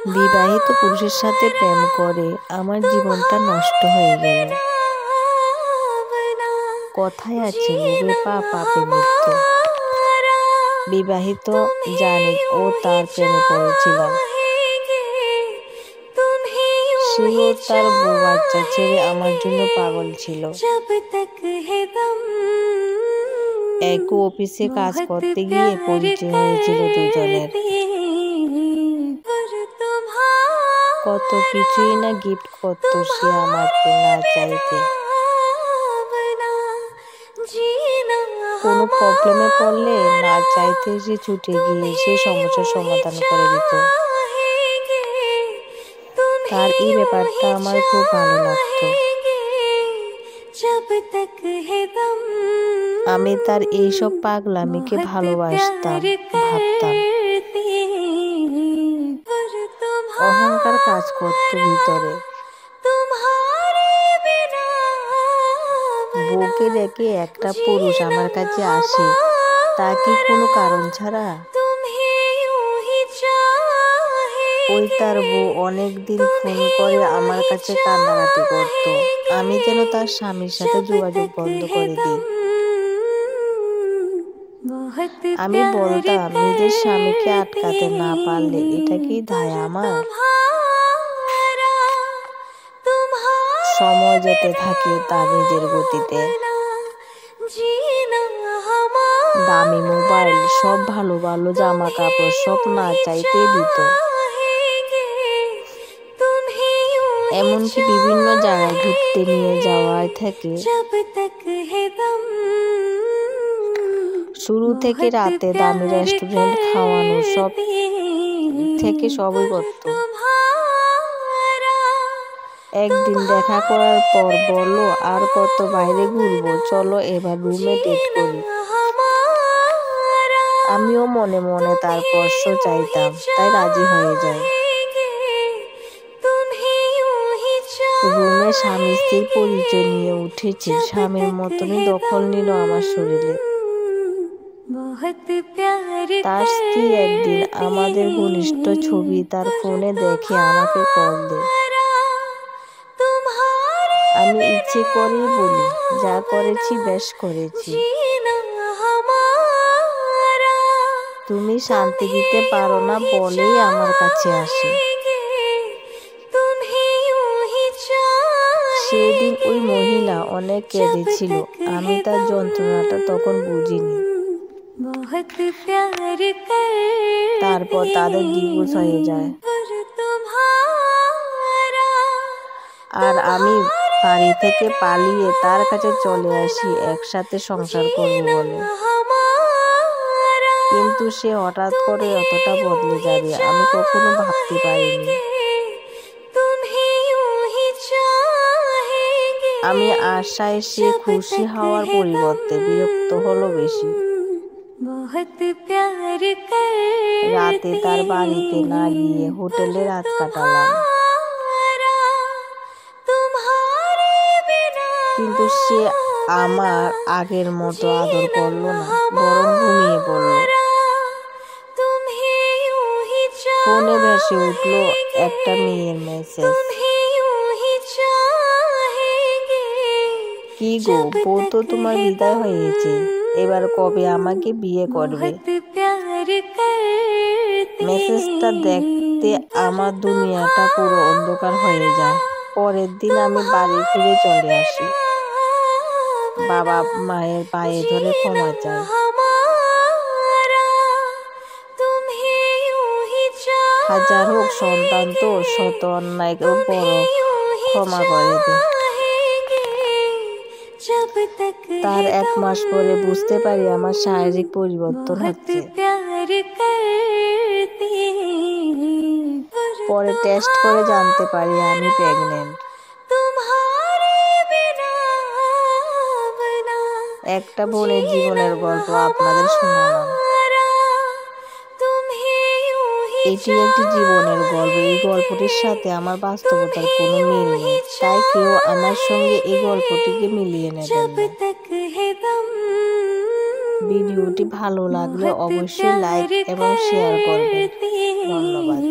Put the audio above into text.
বিবাহিত পুরুষের সাথে প্রেম করে আমার জীবনটা নষ্ট হয়ে গেল। কথায় আছে লোভে পাপ, পাপে মৃত্যু। বিবাহিত জানি ও তার প্রেমে পড়েছিলাম। সেও তার বউ বাচ্চা ছেড়ে আমার জন্য পাগল ছিল। এক অফিসে কাজ করতে গিয়ে পরিচয় হয়েছিল দুজনের। কত কিছুই না গিফট করতো সে আমাকে না চাইতে। কোনো প্রবলেমে পড়লে না চাইতে সে ছুটে গিয়ে সে সমস্যার সমাধান করে দিত। তার এই ব্যাপারটা আমার খুব ভালো লাগতো। আমি তার এইসব পাগলামিকে ভালোবাসতাম, ভাবতাম। অহংকার কাজ করতো ভিতরে। বউকে রেখে একটা পুরুষ আমার কাছে আসে, তা কি কোনো কারণ ছাড়া? ওই তার বউ অনেকদিন ফোন করে আমার কাছে কান্নাকাটি করত। আমি যেন তার স্বামীর সাথে যোগাযোগ বন্ধ করে দিই। আমি বলতাম, নিজের স্বামীকে আটকাতে না পারলে এটা কি দায় আমার? সময় যেতে থাকে তার নিজের গতিতে। দামি মোবাইল, সব ভালো ভালো জামা কাপড় সব না চাইতেই দিত। এমনকি বিভিন্ন জায়গায় ঘুরতে নিয়ে যাওয়ায় থেকে শুরু থেকে রাতে দামি রেস্টুরেন্ট খাওয়ানো সব থেকে সবই করত। একদিন দেখা করার পর বলল, আর কত বাইরে ঘুরবো, চলো এবার রুমে ডেট করি। আমিও মনে মনে তার স্পর্শ চাইতাম, তাই রাজি হয়ে যাই। রুমে স্বামী স্ত্রীর পরিচয় নিয়ে উঠেছি। স্বামীর মতনই দখল নিল আমার শরীরে। তার স্ত্রী একদিন আমাদের ঘনিষ্ঠ ছবি তার ফোনে দেখে আমাকে কল দেয়। আমি ইচ্ছে করেই বলি, যা করেছি বেশ করেছি। তুমি শান্তি দিতে পারো না বলেই আমার কাছে আসে। সেদিন ওই মহিলা অনেক কেঁদেছিল। আমি তার যন্ত্রণাটা তখন বুঝিনি। তারপর তাদের ডিভোর্স হয়ে যায়। আর আমি বাড়ি থেকে পালিয়ে তার কাছে চলে আসি একসাথে সংসার করব বলে। কিন্তু সে হঠাৎ করে এতটা বদলে যাবে আমি কখনো ভাবতে পারিনি। আমি আশায় সে খুশি হওয়ার পরিবর্তে বিরক্ত হলো বেশি। রাতে তার বাড়িতে না গিয়ে হোটেলে রাত কাটালাম। কিন্তু সে আমার আগের মতো আদর করলো না, বরং ঘুমিয়ে পড়ল। ফোনে ভেসে উঠল একটা মেয়ের মেসেজ। কি গো, বউ তো তোমার বিদায় হয়েছে, এবার কবে আমাকে বিয়ে করবে? মেসেজটা দেখতে আমার দুনিয়াটা পুরো অন্ধকার হয়ে যায়। পরের দিন আমি বাড়ি ফিরে চলে আসি। বাবা মায়ের পায়ে ধরে ক্ষমা চাই। হাজার হোক সন্তান তো শত অন্যায়কেও বড় ক্ষমা করে দেয়। তার 1 মাস পরে বুঝতে পারি আমার শারীরিক পরিবর্তন হচ্ছে। পরে টেস্ট করে জানতে পারি আমি প্রেগনেন্ট। একটা বোনের জীবনের গল্প আপনাদের শোনালাম। এটি একটি জীবনের গল্প। এই গল্পটির সাথে আমার বাস্তবতার কোনো মিল নেই, তাই কেউ আমার সঙ্গে এই গল্পটিকে মিলিয়ে নেবেন না। ভিডিওটি ভালো লাগলে অবশ্যই লাইক এবং শেয়ার করবেন। ধন্যবাদ।